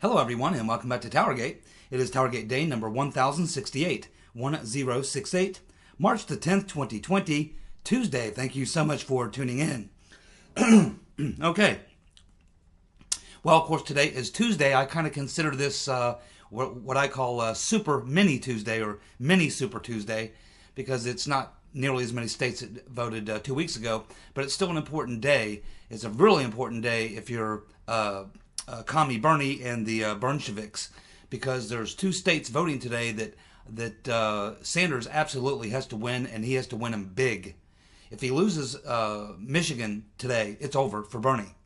Hello everyone and welcome back to TowerGate. It is TowerGate day number 1068, 1068, March the 10th, 2020, Tuesday. Thank you so much for tuning in. Okay. Well, of course, today is Tuesday. I kind of consider this what I call Super Mini Tuesday or Mini Super Tuesday because it's not nearly as many states that voted 2 weeks ago, but it's still an important day. It's a really important day if you're Commie Bernie and the Bolsheviks, because there's 2 states voting today that Sanders absolutely has to win, and he has to win them big. If he loses Michigan today, it's over for Bernie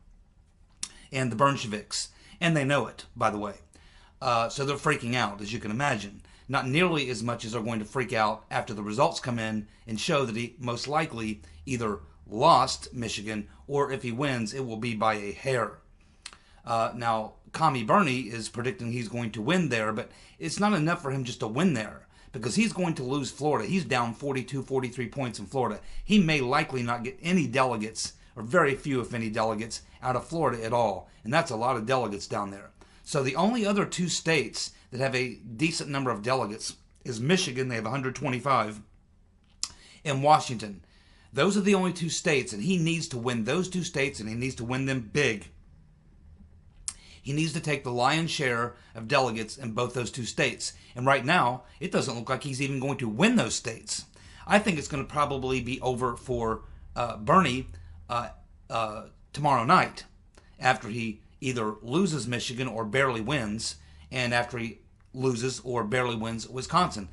and the Bolsheviks, and they know it, by the way. So they're freaking out, as you can imagine. Not nearly as much as they're going to freak out after the results come in and show that he most likely either lost Michigan, or if he wins, it will be by a hair. Now, Commie Bernie is predicting he's going to win there, but it's not enough for him just to win there, because he's going to lose Florida. He's down 42, 43 points in Florida. He may likely not get any delegates, or very few, if any, delegates out of Florida at all, and that's a lot of delegates down there. So the only other 2 states that have a decent number of delegates is Michigan. They have 125, and Washington. Those are the only 2 states, and he needs to win those 2 states, and he needs to win them big. He needs to take the lion's share of delegates in both those 2 states. And right now, it doesn't look like he's even going to win those states. I think it's going to probably be over for Bernie tomorrow night, after he either loses Michigan or barely wins, and after he loses or barely wins Wisconsin.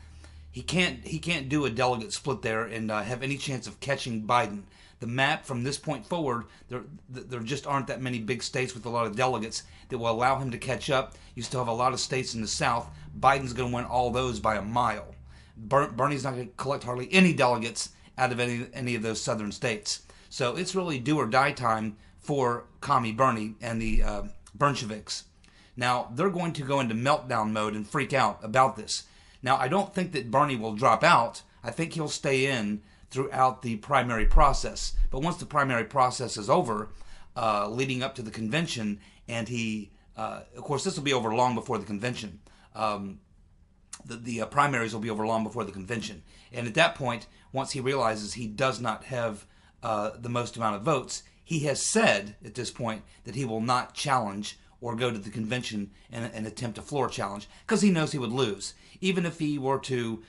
He can't do a delegate split there and have any chance of catching Biden. The map from this point forward, there just aren't that many big states with a lot of delegates that will allow him to catch up. You still have a lot of states in the South. Biden's going to win all those by a mile. Bernie's not going to collect hardly any delegates out of any of those southern states. So it's really do or die time for Commie Bernie and the Bolsheviks. Now, they're going to go into meltdown mode and freak out about this. Now, I don't think that Bernie will drop out. I think he'll stay in throughout the primary process. But once the primary process is over, leading up to the convention, and of course, this will be over long before the convention. The primaries will be over long before the convention. And at that point, once he realizes he does not have the most amount of votes, he has said at this point that he will not challenge or go to the convention and attempt a floor challenge, because he knows he would lose. Even if he were to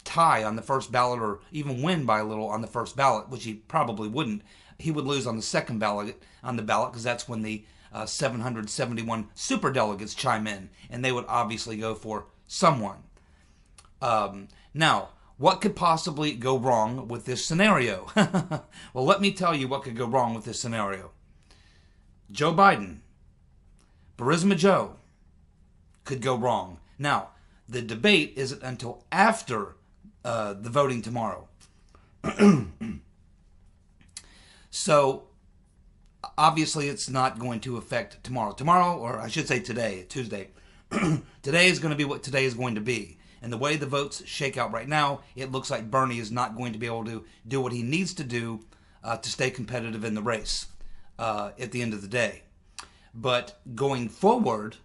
tie on the first ballot or even win by a little on the first ballot, which he probably wouldn't, he would lose on the second ballot, because that's when the 771 superdelegates chime in, and they would obviously go for someone. Now, what could possibly go wrong with this scenario? Well, let me tell you what could go wrong with this scenario. Joe Biden, Burisma Joe, could go wrong. Now, the debate isn't until after the voting tomorrow. So, obviously, it's not going to affect tomorrow. Tomorrow, or I should say today, Tuesday. Today is going to be what today is going to be. And the way the votes shake out right now, it looks like Bernie is not going to be able to do what he needs to do to stay competitive in the race at the end of the day. But going forward,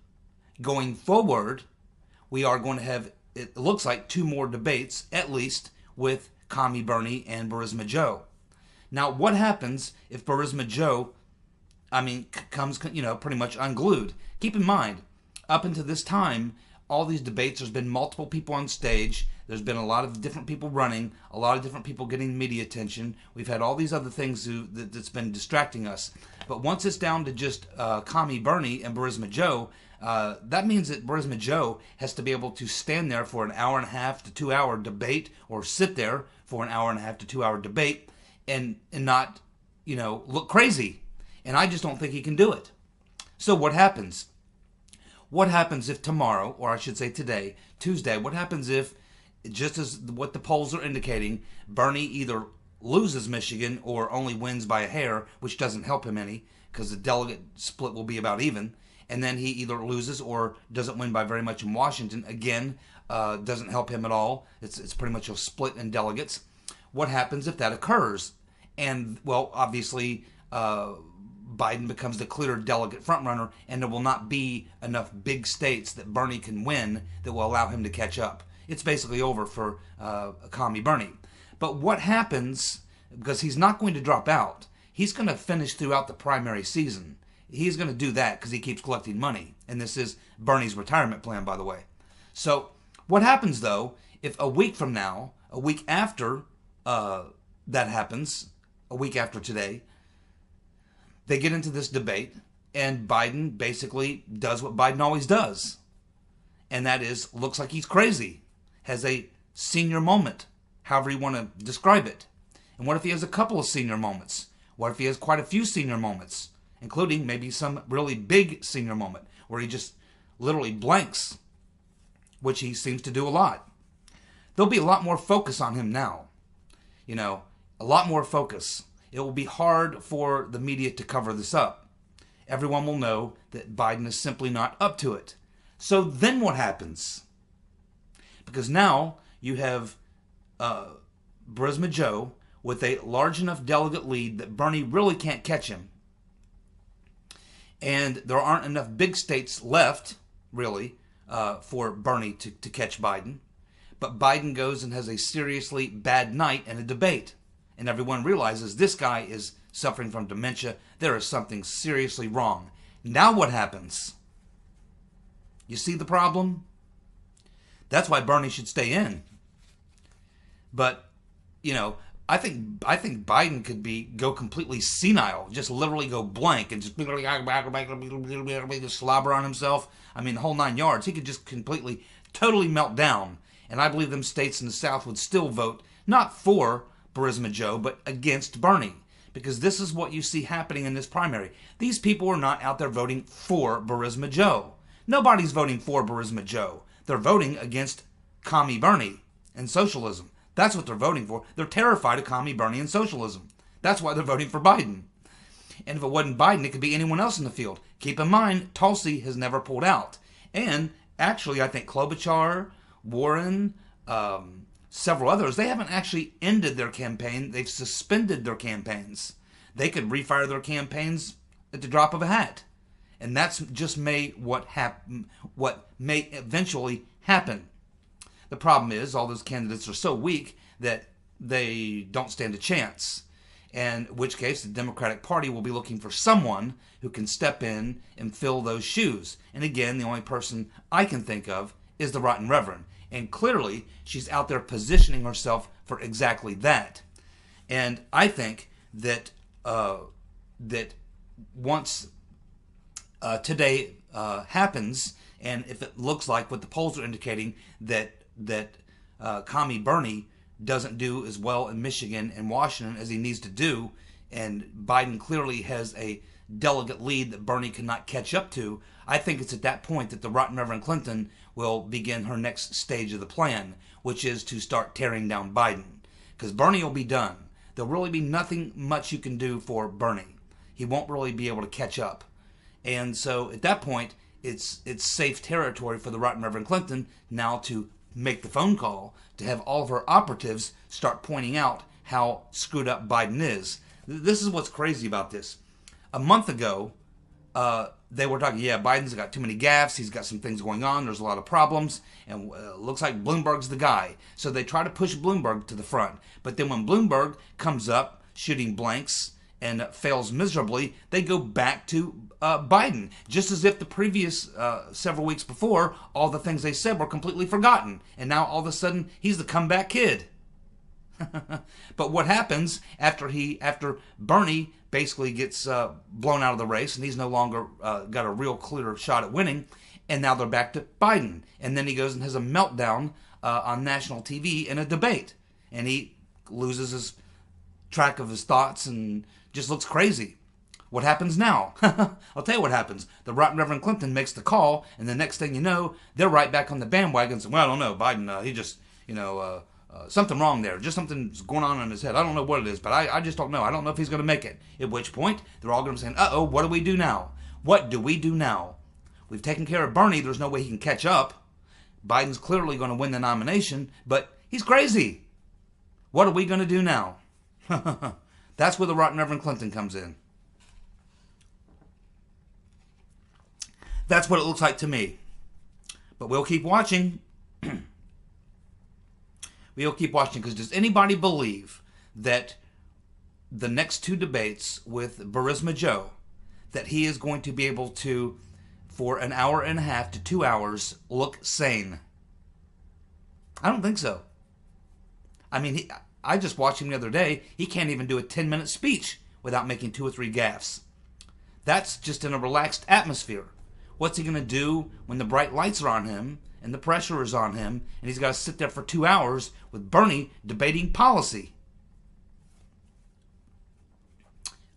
we are going to have, it looks like, 2 more debates, at least, with Commie Bernie and Burisma Joe. Now, what happens if Burisma Joe, comes, pretty much unglued? Keep in mind, up until this time, all these debates, there's been multiple people on stage. There's been a lot of different people running, a lot of different people getting media attention. We've had all these other things that's been distracting us. But once it's down to just Commie Bernie and Burisma Joe, that means that Burisma Joe has to be able to stand there for an hour and a half to 2 hour debate, or sit there for an hour and a half to 2 hour debate and not, look crazy. And I just don't think he can do it. So what happens? What happens if tomorrow, or I should say today, Tuesday, what happens if, just as what the polls are indicating, Bernie either loses Michigan or only wins by a hair, which doesn't help him any, because the delegate split will be about even, and then he either loses or doesn't win by very much in Washington, again, doesn't help him at all. It's pretty much a split in delegates. What happens if that occurs? And, well, obviously, Biden becomes the clear delegate frontrunner, and there will not be enough big states that Bernie can win that will allow him to catch up. It's basically over for Commie Bernie. But what happens, because he's not going to drop out, he's going to finish throughout the primary season. He's going to do that because he keeps collecting money. And this is Bernie's retirement plan, by the way. So what happens, though, if a week from now, a week after that happens, a week after today, they get into this debate, and Biden basically does what Biden always does. And that is, looks like he's crazy, has a senior moment, however you want to describe it. And what if he has a couple of senior moments? What if he has quite a few senior moments, including maybe some really big senior moment where he just literally blanks, which he seems to do a lot. There'll be a lot more focus on him now. You know, a lot more focus. It will be hard for the media to cover this up. Everyone will know that Biden is simply not up to it. So then what happens? Because now you have Burisma Joe with a large enough delegate lead that Bernie really can't catch him. And there aren't enough big states left, really, for Bernie to catch Biden. But Biden goes and has a seriously bad night in a debate. And everyone realizes this guy is suffering from dementia. There is something seriously wrong. Now what happens? You see the problem? That's why Bernie should stay in. But, you know, I think Biden could go completely senile, just literally go blank and just slobber on himself. I mean, the whole 9 yards. He could just completely, totally melt down. And I believe them states in the South would still vote, not for Burisma Joe, but against Bernie. Because this is what you see happening in this primary. These people are not out there voting for Burisma Joe. Nobody's voting for Burisma Joe. They're voting against Commie Bernie and socialism. That's what they're voting for. They're terrified of Commie Bernie and socialism. That's why they're voting for Biden. And if it wasn't Biden, it could be anyone else in the field. Keep in mind, Tulsi has never pulled out. And actually, I think Klobuchar, Warren, several others, they haven't actually ended their campaign. They've suspended their campaigns. They could refire their campaigns at the drop of a hat. And that's just what may eventually happen. The problem is all those candidates are so weak that they don't stand a chance. And in which case the Democratic Party will be looking for someone who can step in and fill those shoes. And again, the only person I can think of is the Rotten Reverend. And clearly, she's out there positioning herself for exactly that. And I think that once today happens, and if it looks like what the polls are indicating that Commie Bernie doesn't do as well in Michigan and Washington as he needs to do, and Biden clearly has a delegate lead that Bernie cannot catch up to, I think it's at that point that the Rotten Reverend Clinton will begin her next stage of the plan, which is to start tearing down Biden. Because Bernie will be done. There'll really be nothing much you can do for Bernie. He won't really be able to catch up. And so at that point, it's safe territory for the Rotten Reverend Clinton now to make the phone call, to have all of her operatives start pointing out how screwed up Biden is. This is what's crazy about this. A month ago, they were talking, yeah, Biden's got too many gaffes, he's got some things going on, there's a lot of problems, and looks like Bloomberg's the guy. So they try to push Bloomberg to the front. But then when Bloomberg comes up shooting blanks and fails miserably, they go back to Biden, just as if the previous several weeks before, all the things they said were completely forgotten. And now all of a sudden, he's the comeback kid. But what happens after Bernie basically gets blown out of the race and he's no longer got a real clear shot at winning, and now they're back to Biden. And then he goes and has a meltdown on national TV in a debate. And he loses his track of his thoughts and just looks crazy. What happens now? I'll tell you what happens. The Rotten Reverend Clinton makes the call, and the next thing you know, they're right back on the bandwagon saying, well, I don't know, Biden, he just, something wrong there. Just something's going on in his head. I don't know what it is, but I just don't know. I don't know if he's going to make it. At which point, they're all going to be saying, uh-oh, what do we do now? What do we do now? We've taken care of Bernie. There's no way he can catch up. Biden's clearly going to win the nomination, but he's crazy. What are we going to do now? That's where the Rotten Reverend Clinton comes in. That's what it looks like to me. But we'll keep watching. We'll keep watching, because does anybody believe that the next two debates with Burisma Joe, that he is going to be able to, for an hour and a half to 2 hours, look sane? I don't think so. I mean, I just watched him the other day. He can't even do a 10-minute speech without making 2 or 3 gaffes. That's just in a relaxed atmosphere. What's he going to do when the bright lights are on him and the pressure is on him and he's got to sit there for 2 hours with Bernie debating policy?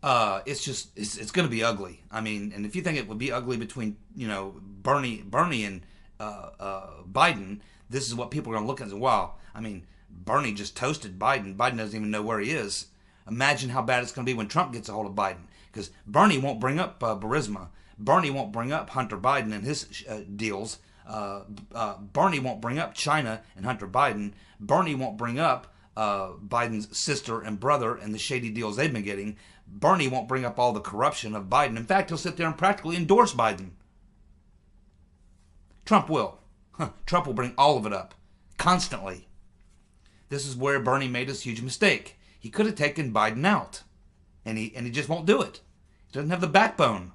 It's going to be ugly. I mean, and if you think it would be ugly between, Bernie and Biden, this is what people are going to look at and say, wow, I mean, Bernie just toasted Biden. Biden doesn't even know where he is. Imagine how bad it's going to be when Trump gets a hold of Biden. Because Bernie won't bring up Burisma. Bernie won't bring up Hunter Biden and his deals. Bernie won't bring up China and Hunter Biden. Bernie won't bring up Biden's sister and brother and the shady deals they've been getting. Bernie won't bring up all the corruption of Biden. In fact, he'll sit there and practically endorse Biden. Trump will. Trump will bring all of it up. Constantly. This is where Bernie made his huge mistake. He could have taken Biden out. And he just won't do it. He doesn't have the backbone.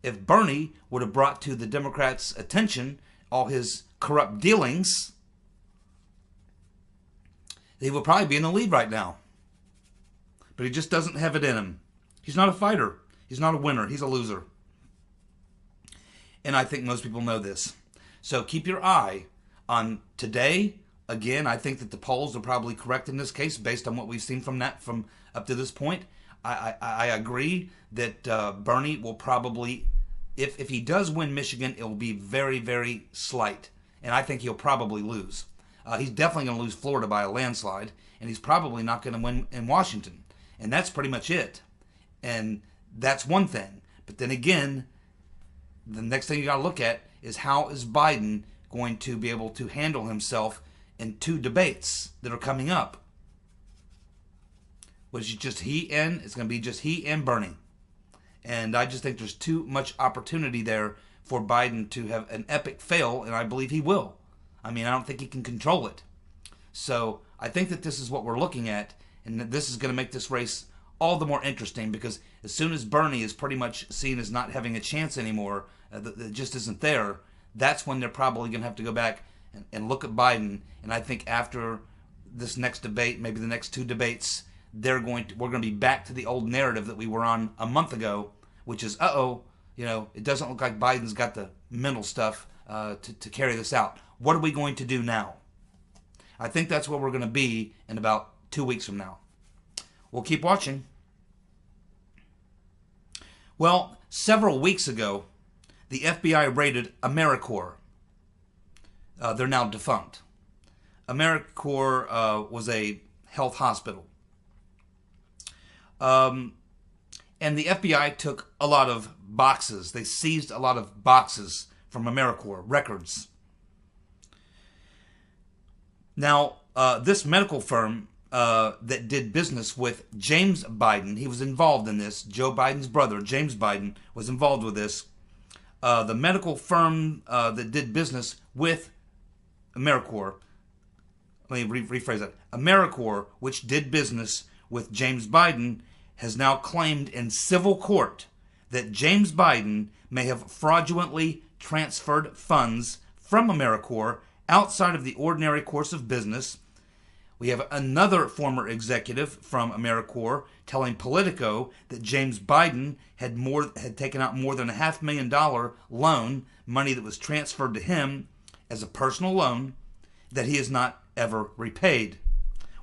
If Bernie would have brought to the Democrats' attention all his corrupt dealings, he would probably be in the lead right now. But he just doesn't have it in him. He's not a fighter. He's not a winner. He's a loser. And I think most people know this. So keep your eye on today. Again, I think that the polls are probably correct in this case based on what we've seen from up to this point. I agree that Bernie will probably, if he does win Michigan, it will be very, very slight. And I think he'll probably lose. He's definitely going to lose Florida by a landslide. And he's probably not going to win in Washington. And that's pretty much it. And that's one thing. But then again, the next thing you got to look at is how is Biden going to be able to handle himself in 2 debates that are coming up. Which is just it's going to be just he and Bernie. And I just think there's too much opportunity there for Biden to have an epic fail, and I believe he will. I mean, I don't think he can control it. So I think that this is what we're looking at, and that this is going to make this race all the more interesting, because as soon as Bernie is pretty much seen as not having a chance anymore, that just isn't there, that's when they're probably going to have to go back and look at Biden. And I think after this next debate, maybe the next 2 debates, we're going to be back to the old narrative that we were on a month ago, which is, it doesn't look like Biden's got the mental stuff to carry this out. What are we going to do now? I think that's where we're going to be in about 2 weeks from now. We'll keep watching. Well, several weeks ago, the FBI raided Americorps. They're now defunct. Americorps was a health hospital. And the FBI took a lot of boxes. They seized a lot of boxes from Americorps, records. Now, this medical firm that did business with James Biden, he was involved in this. Joe Biden's brother, James Biden, was involved with this. The medical firm that did business with Americorps, let me rephrase that. Americorps, which did business with James Biden, has now claimed in civil court that James Biden may have fraudulently transferred funds from Americorps outside of the ordinary course of business. We have another former executive from Americorps telling Politico that James Biden had taken out more than a $500,000 loan, money that was transferred to him as a personal loan, that he has not ever repaid.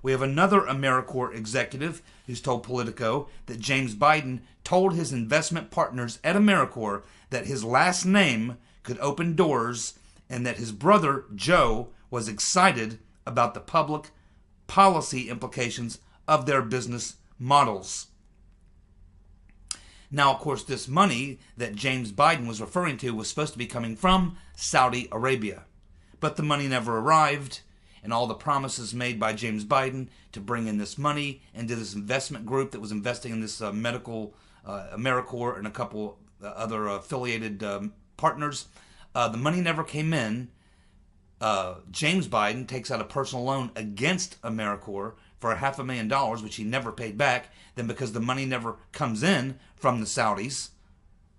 We have another Americorps executive who's told Politico that James Biden told his investment partners at Americorps that his last name could open doors, and that his brother, Joe, was excited about the public policy implications of their business models. Now, of course, this money that James Biden was referring to was supposed to be coming from Saudi Arabia. But the money never arrived, and all the promises made by James Biden to bring in this money into this investment group that was investing in this medical Americorps and a couple other affiliated partners. The money never came in. James Biden takes out a personal loan against Americorps for $500,000, which he never paid back. Then because the money never comes in from the Saudis,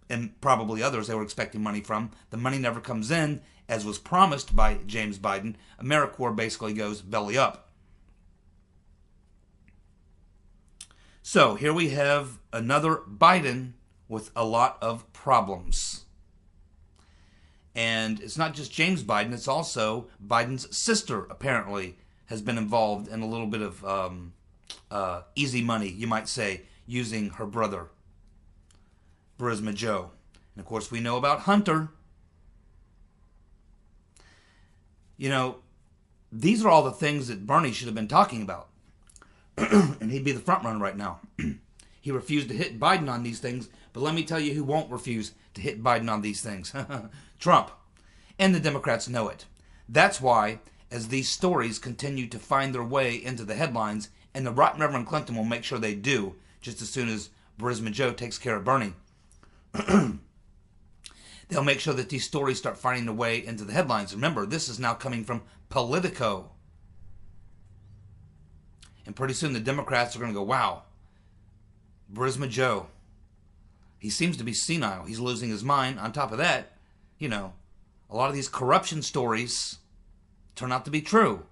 and probably others they were expecting money from, the money never comes in as was promised by James Biden. Americorps basically goes belly up. So here we have another Biden with a lot of problems. And it's not just James Biden, it's also Biden's sister, apparently, has been involved in a little bit of easy money, you might say, using her brother, Burisma Joe. And of course, we know about Hunter. You know, these are all the things that Bernie should have been talking about. And he'd be the front runner right now. He refused to hit Biden on these things, but let me tell you who won't refuse to hit Biden on these things. Trump. And the Democrats know it. That's why, as these stories continue to find their way into the headlines, and the rotten Reverend Clinton will make sure they do, just as soon as Burisma Joe takes care of Bernie. They'll make sure that these stories start finding their way into the headlines. Remember, this is now coming from Politico. And pretty soon the Democrats are going to go, wow, Burisma Joe, he seems to be senile. He's losing his mind. On top of that, you know, a lot of these corruption stories turn out to be true.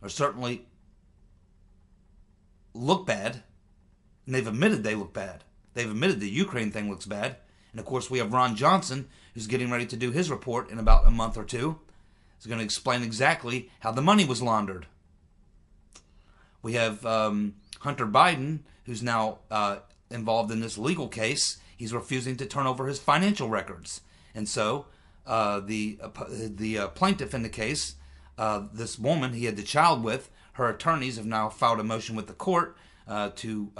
Or certainly look bad. And they've admitted they look bad. They've admitted the Ukraine thing looks bad. And of course we have Ron Johnson, who's getting ready to do his report in about a month or two. He's going to explain exactly how the money was laundered. We have Hunter Biden, who's now involved in this legal case. He's refusing to turn over his financial records. And so the plaintiff in the case, this woman he had the child with, her attorneys have now filed a motion with the court to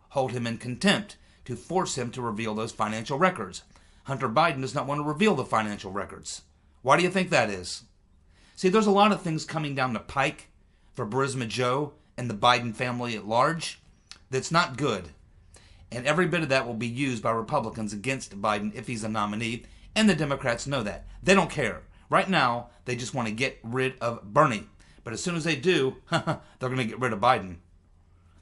hold him in contempt, to force him to reveal those financial records. Hunter Biden does not want to reveal the financial records. Why do you think that is? See, there's a lot of things coming down the pike for Burisma Joe and the Biden family at large that's not good. And every bit of that will be used by Republicans against Biden if he's a nominee. And the Democrats know that. They don't care. Right now, they just want to get rid of Bernie. But as soon as they do, they're going to get rid of Biden.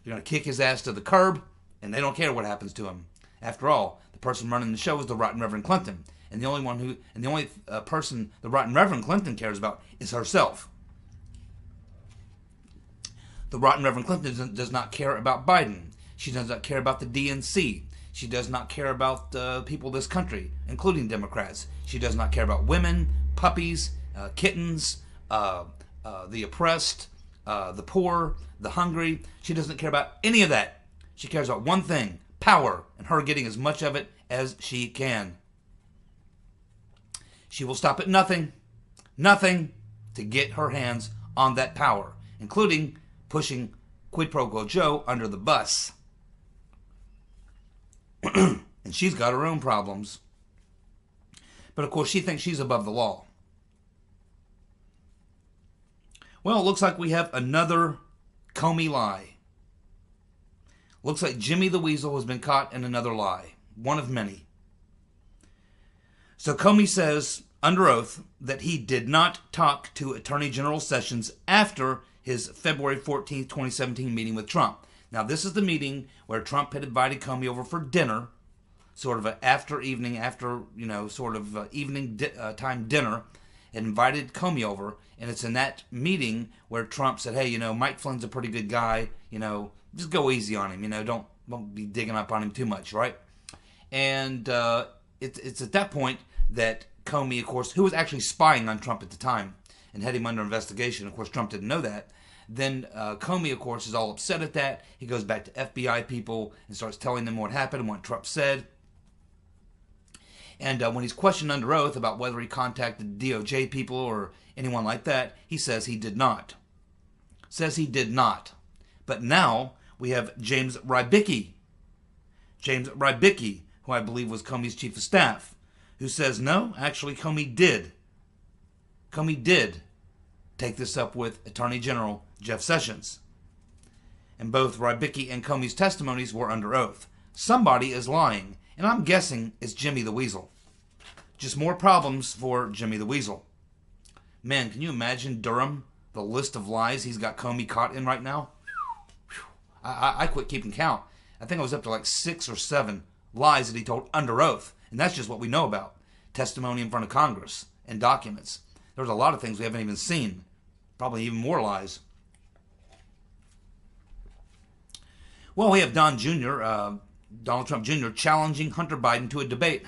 They're going to kick his ass to the curb, and they don't care what happens to him. After all, the person running the show is the rotten Reverend Clinton. And the only person the rotten Reverend Clinton cares about is herself. The rotten Reverend Clinton does not care about Biden. She does not care about the DNC. She does not care about people of this country, including Democrats. She does not care about women, puppies, kittens, the oppressed, the poor, the hungry. She doesn't care about any of that. She cares about one thing, power, and her getting as much of it as she can. She will stop at nothing to get her hands on that power, including pushing Quid Pro Quo Joe under the bus. And she's got her own problems. But of course she thinks she's above the law. Well, it looks like we have another Comey lie. Looks like Jimmy the Weasel has been caught in another lie. One of many. So Comey says, under oath, that he did not talk to Attorney General Sessions after his February 14th, 2017 meeting with Trump. Now, this is the meeting where Trump had invited Comey over for dinner, sort of evening time dinner, and invited Comey over. And it's in that meeting where Trump said, hey, Mike Flynn's a pretty good guy, just go easy on him, don't be digging up on him too much, right? And it's at that point that Comey, of course, who was actually spying on Trump at the time and had him under investigation, of course, Trump didn't know that. Then Comey, of course, is all upset at that. He goes back to FBI people and starts telling them what happened and what Trump said. And when he's questioned under oath about whether he contacted DOJ people or anyone like that, he says he did not. Says he did not. But now we have James Rybicki. James Rybicki, who I believe was Comey's chief of staff, who says, no, actually Comey did. Comey did take this up with Attorney General Jeff Sessions. And both Rybicki and Comey's testimonies were under oath. Somebody is lying, and I'm guessing it's Jimmy the Weasel. just more problems for Jimmy the Weasel. Man, can you imagine Durham, the list of lies he's got Comey caught in right now? I quit keeping count. I think I was up to like 6 or 7 lies that he told under oath. And that's just what we know about. Testimony in front of Congress and documents. There's a lot of things we haven't even seen. Probably even more lies. Well, we have Don Jr., Donald Trump Jr., challenging Hunter Biden to a debate.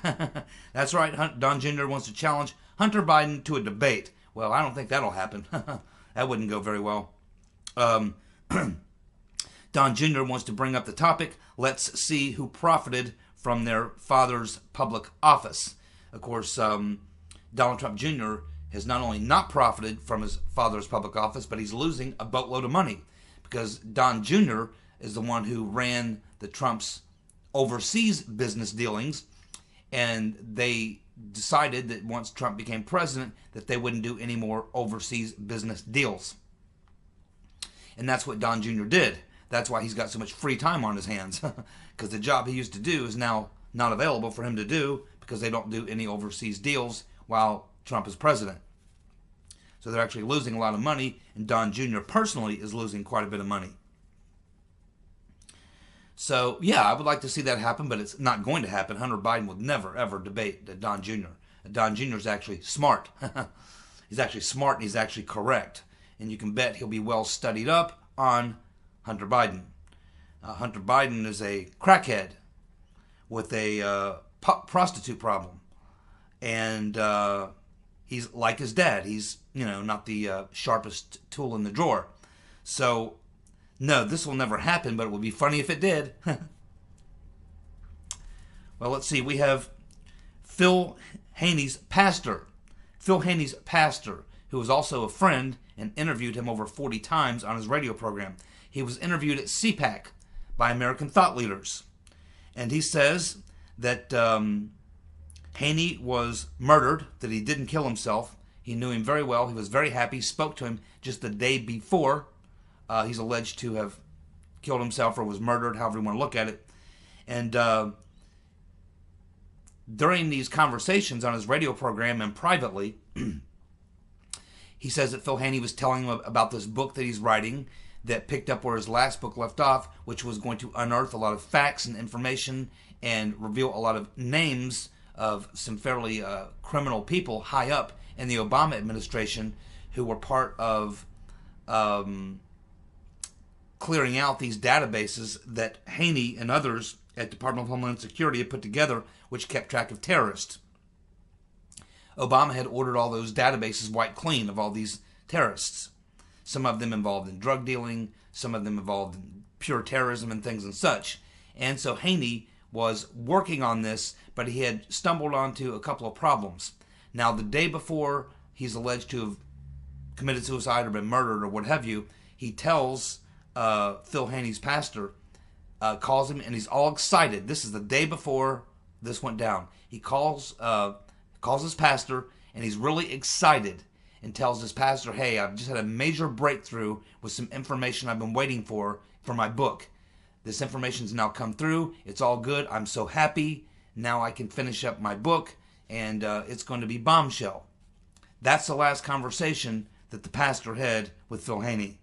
That's right, Don Jr. wants to challenge Hunter Biden to a debate. Well, I don't think that'll happen. That wouldn't go very well. Don Jr. wants to bring up the topic, let's see who profited from their father's public office. Of course, Donald Trump Jr. has not only not profited from his father's public office, but he's losing a boatload of money because Don Jr. is the one who ran the Trump's overseas business dealings, and they decided that once Trump became president that they wouldn't do any more overseas business deals. And that's what Don Jr. did. That's why he's got so much free time on his hands, because the job he used to do is now not available for him to do because they don't do any overseas deals while Trump is president. So they're actually losing a lot of money, and Don Jr. personally is losing quite a bit of money. So, yeah, I would like to see that happen, but it's not going to happen. Hunter Biden would never, ever debate Don Jr. Don Jr. is actually smart. He's actually smart, and he's actually correct. And you can bet he'll be well studied up on Hunter Biden. Hunter Biden is a crackhead with a prostitute problem. And he's like his dad. He's, not the sharpest tool in the drawer. So, no, this will never happen, but it would be funny if it did. Well, let's see. We have Phil Haneys, pastor. Phil Haneys, pastor, who was also a friend and interviewed him over 40 times on his radio program. He was interviewed at CPAC by American thought leaders. And he says that Haney was murdered, that he didn't kill himself. He knew him very well. He was very happy. He spoke to him just the day before. He's alleged to have killed himself or was murdered, however you want to look at it. And during these conversations on his radio program and privately, he says that Phil Haney was telling him about this book that he's writing that picked up where his last book left off, which was going to unearth a lot of facts and information and reveal a lot of names of some fairly criminal people high up in the Obama administration who were part of clearing out these databases that Haney and others at Department of Homeland Security had put together, which kept track of terrorists. Obama had ordered all those databases wiped clean of all these terrorists. Some of them involved in drug dealing, some of them involved in pure terrorism and things and such. And so Haney was working on this, but he had stumbled onto a couple of problems. Now, the day before he's alleged to have committed suicide or been murdered or what have you, he tells Phil Haney's pastor, calls him, and he's all excited. This is the day before this went down. He calls his pastor, and he's really excited and tells his pastor, hey, I've just had a major breakthrough with some information I've been waiting for my book. This information's now come through. It's all good. I'm so happy. Now I can finish up my book, and it's going to be bombshell. That's the last conversation that the pastor had with Phil Haney.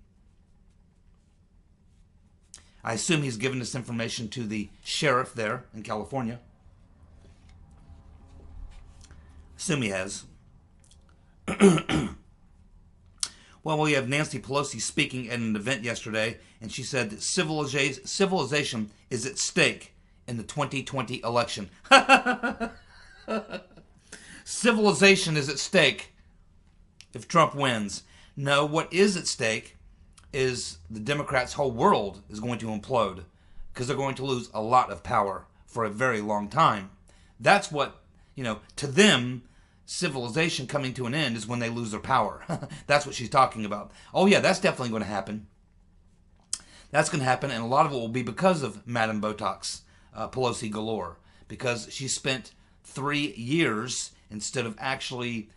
I assume he's given this information to the sheriff there in California. Assume he has. Well, we have Nancy Pelosi speaking at an event yesterday, and she said that civilization is at stake in the 2020 election. Civilization is at stake if Trump wins. No, what is at stake is the Democrats' whole world is going to implode because they're going to lose a lot of power for a very long time. That's what, to them, civilization coming to an end is when they lose their power. That's what she's talking about. Oh yeah, that's definitely going to happen. That's going to happen, and a lot of it will be because of Madame Botox, Pelosi galore, because she spent 3 years, instead of actually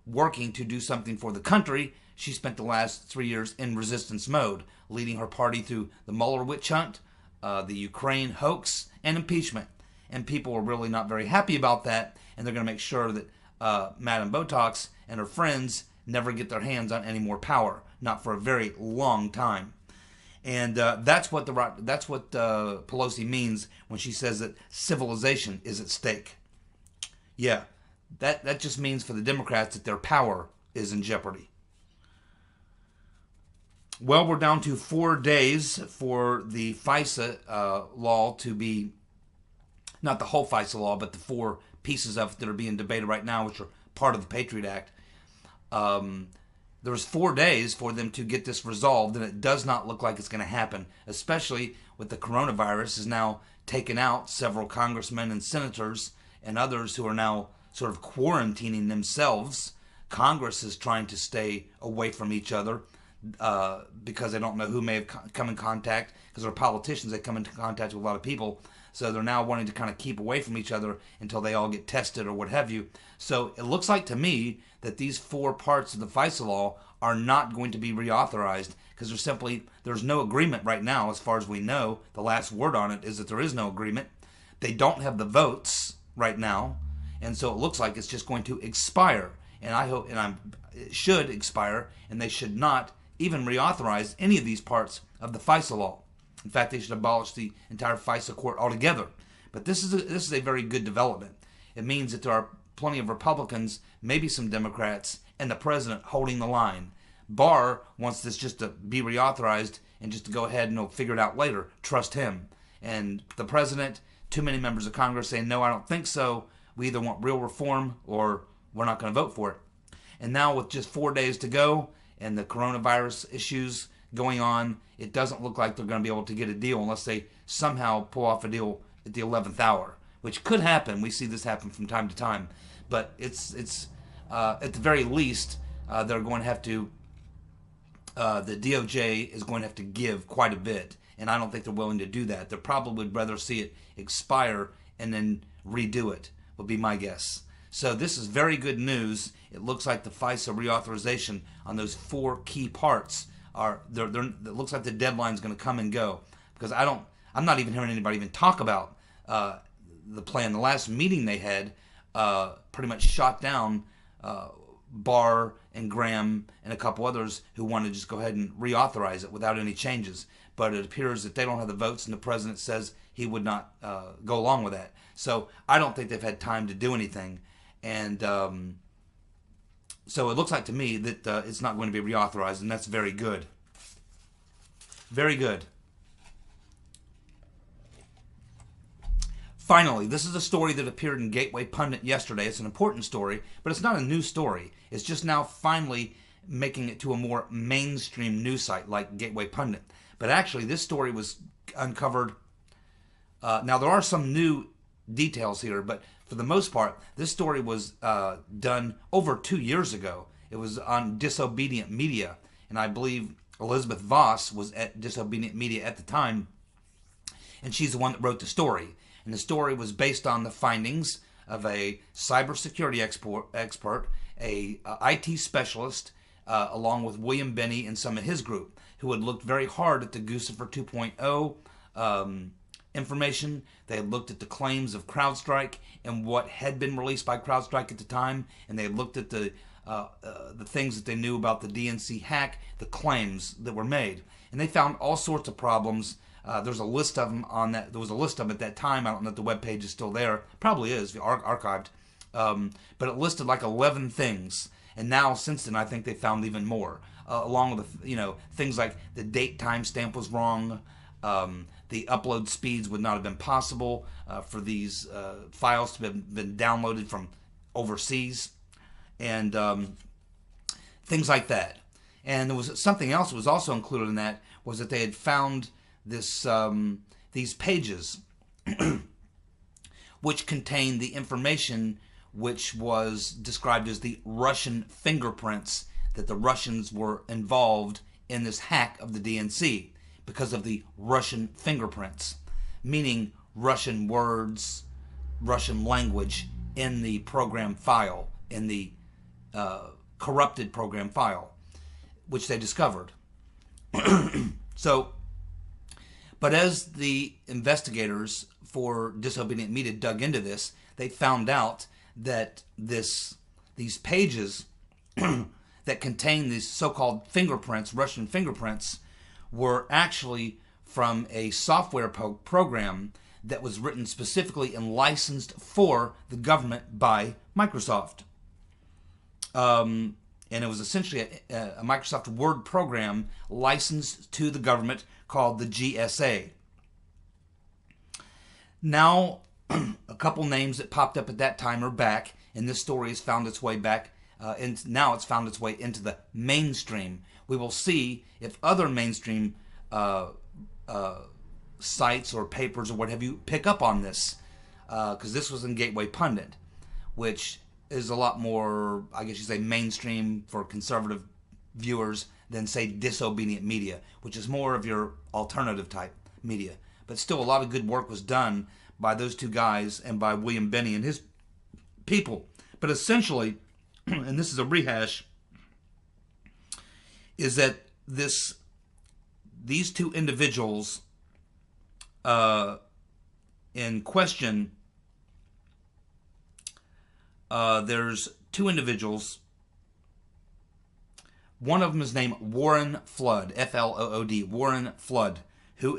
working to do something for the country, she spent the last 3 years in resistance mode, leading her party through the Mueller witch hunt, the Ukraine hoax, and impeachment. And people were really not very happy about that, and they're going to make sure that Madame Botox and her friends never get their hands on any more power, not for a very long time. And that's what Pelosi means when she says that civilization is at stake. Yeah, that just means for the Democrats that their power is in jeopardy. Well, we're down to 4 days for the FISA law to be, not the whole FISA law, but the 4 pieces of it that are being debated right now, which are part of the Patriot Act. There's 4 days for them to get this resolved, and it does not look like it's going to happen, especially with the coronavirus has now taken out several congressmen and senators and others who are now sort of quarantining themselves. Congress is trying to stay away from each other because they don't know who may have come in contact, because they're politicians, they come into contact with a lot of people. So they're now wanting to kind of keep away from each other until they all get tested or what have you. So it looks like to me that these 4 parts of the FISA law are not going to be reauthorized because there's no agreement right now as far as we know. The last word on it is that there is no agreement. They don't have the votes right now, and so it looks like it's just going to expire. And I hope, it should expire, and they should not even reauthorize any of these parts of the FISA law. In fact, they should abolish the entire FISA court altogether. But this is a very good development. It means that there are plenty of Republicans, maybe some Democrats, and the president holding the line. Barr wants this just to be reauthorized and just to go ahead and figure it out later. Trust him. And the president, too many members of Congress saying, no, I don't think so. We either want real reform or we're not going to vote for it. And now with just 4 days to go and the coronavirus issues going on, it doesn't look like they're going to be able to get a deal unless they somehow pull off a deal at the 11th hour, which could happen. We see this happen from time to time. But it's at the very least, they're going to have to, the DOJ is going to have to give quite a bit. And I don't think they're willing to do that. They probably would rather see it expire and then redo it, would be my guess. So this is very good news. It looks like the FISA reauthorization on those 4 key parts it looks like the deadline's going to come and go, because I'm not even hearing anybody even talk about the plan. The last meeting they had pretty much shot down Barr and Graham and a couple others who wanted to just go ahead and reauthorize it without any changes. But it appears that they don't have the votes, and the president says he would not go along with that. So I don't think they've had time to do anything. And so it looks like to me that it's not going to be reauthorized, and that's very good. Very good. Finally, this is a story that appeared in Gateway Pundit yesterday. It's an important story, but it's not a new story. It's just now finally making it to a more mainstream news site like Gateway Pundit. But actually, this story was uncovered. Now, there are some new details here, but for the most part, this story was done over 2 years ago. It was on Disobedient Media, and I believe Elizabeth Voss was at Disobedient Media at the time, and she's the one that wrote the story. And the story was based on the findings of a cybersecurity expert, a IT specialist, along with William Binney and some of his group, who had looked very hard at the Guccifer 2.0 information. They had looked at the claims of CrowdStrike and what had been released by CrowdStrike at the time, and they had looked at the things that they knew about the DNC hack, the claims that were made, and they found all sorts of problems. There's a list of them on that. There was a list of them at that time. I don't know if the webpage is still there. Probably is, archived. But it listed like 11 things, and now since then I think they found even more, along with things like the date timestamp was wrong. The upload speeds would not have been possible for these files to have been downloaded from overseas, and things like that. And there was something else that was also included in that, was that they had found these pages which contained the information which was described as the Russian fingerprints, that the Russians were involved in this hack of the DNC because of the Russian fingerprints, meaning Russian words, Russian language in the program file, in the corrupted program file, which they discovered. But as the investigators for Disobedient Media dug into this, they found out that these pages that contain these so-called fingerprints, Russian fingerprints, were actually from a software program that was written specifically and licensed for the government by Microsoft. And it was essentially a Microsoft Word program licensed to the government called the GSA. Now, a couple names that popped up at that time are back, and this story has found its way back, and now it's found its way into the mainstream. We will see if other mainstream sites or papers or what have you pick up on this, because this was in Gateway Pundit, which is a lot more, I guess you say, mainstream for conservative viewers than, say, disobedient media, which is more of your alternative type media. But still, a lot of good work was done by those two guys and by William Binney and his people. But essentially, and this is a rehash, is that these two individuals in question, there's two individuals. One of them is named Warren Flood, Flood, Warren Flood, who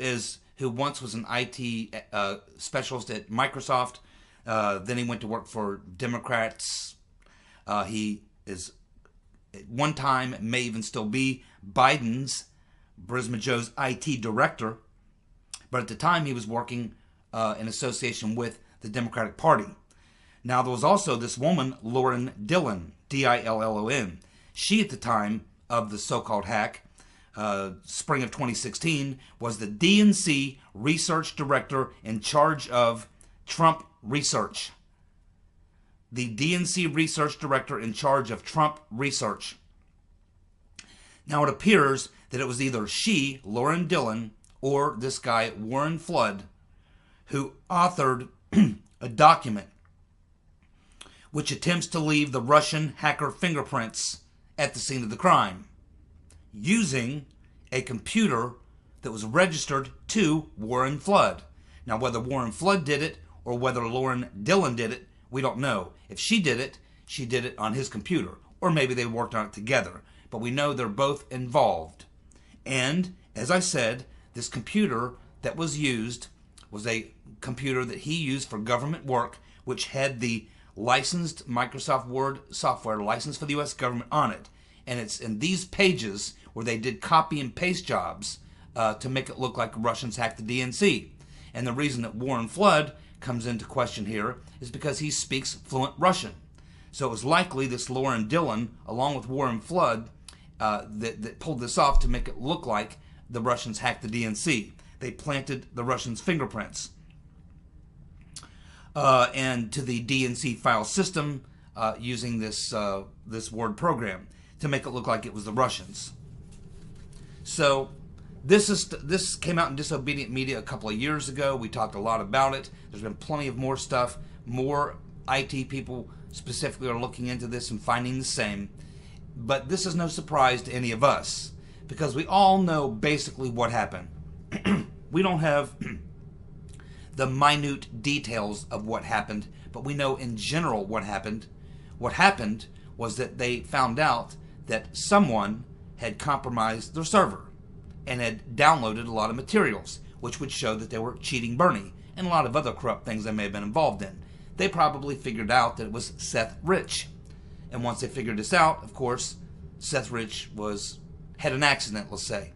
once was an IT specialist at Microsoft. Then he went to work for Democrats. He is, at one time, may even still be Biden's, Brisma Joe's IT director. But at the time, he was working in association with the Democratic Party. Now, there was also this woman, Lauren Dillon, Dillon. She, at the time of the so-called hack, spring of 2016, was the DNC research director in charge of Trump research. The DNC research director in charge of Trump research. Now, it appears that it was either she, Lauren Dillon, or this guy, Warren Flood, who authored a document which attempts to leave the Russian hacker fingerprints at the scene of the crime, using a computer that was registered to Warren Flood. Now, whether Warren Flood did it or whether Lauren Dillon did it, we don't know. If she did it on his computer, or maybe they worked on it together. But we know they're both involved. And, as I said, this computer that was used was a computer that he used for government work, which had the licensed Microsoft Word software licensed for the U.S. government on it. And it's in these pages where they did copy and paste jobs to make it look like Russians hacked the DNC. And the reason that Warren Flood comes into question here is because he speaks fluent Russian. So it was likely this Lauren Dillon, along with Warren Flood, that pulled this off to make it look like the Russians hacked the DNC. They planted the Russians' fingerprints and to the DNC file system using this Word program to make it look like it was the Russians. So this came out in Disobedient Media a couple of years ago. We talked a lot about it. There's been plenty of more stuff. More IT people specifically are looking into this and finding the same. But this is no surprise to any of us, because we all know basically what happened. We don't have the minute details of what happened, but we know in general what happened. What happened was that they found out that someone had compromised their server and had downloaded a lot of materials, which would show that they were cheating Bernie and a lot of other corrupt things they may have been involved in. They probably figured out that it was Seth Rich. And once they figured this out, of course, Seth Rich had an accident, let's say.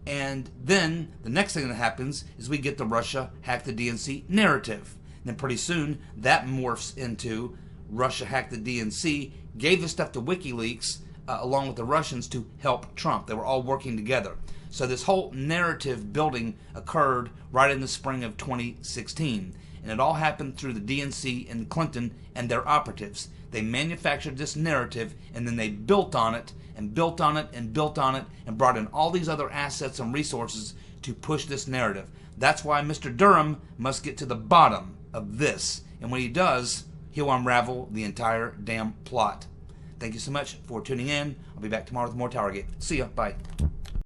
And then the next thing that happens is we get the Russia hacked the DNC narrative. And then pretty soon that morphs into Russia hacked the DNC, gave this stuff to WikiLeaks along with the Russians to help Trump. They were all working together. So this whole narrative building occurred right in the spring of 2016. And it all happened through the DNC and Clinton and their operatives. They manufactured this narrative, and then they built on it and built on it and built on it and brought in all these other assets and resources to push this narrative. That's why Mr. Durham must get to the bottom of this. And when he does, he'll unravel the entire damn plot. Thank you so much for tuning in. I'll be back tomorrow with more TowerGate. See ya. Bye.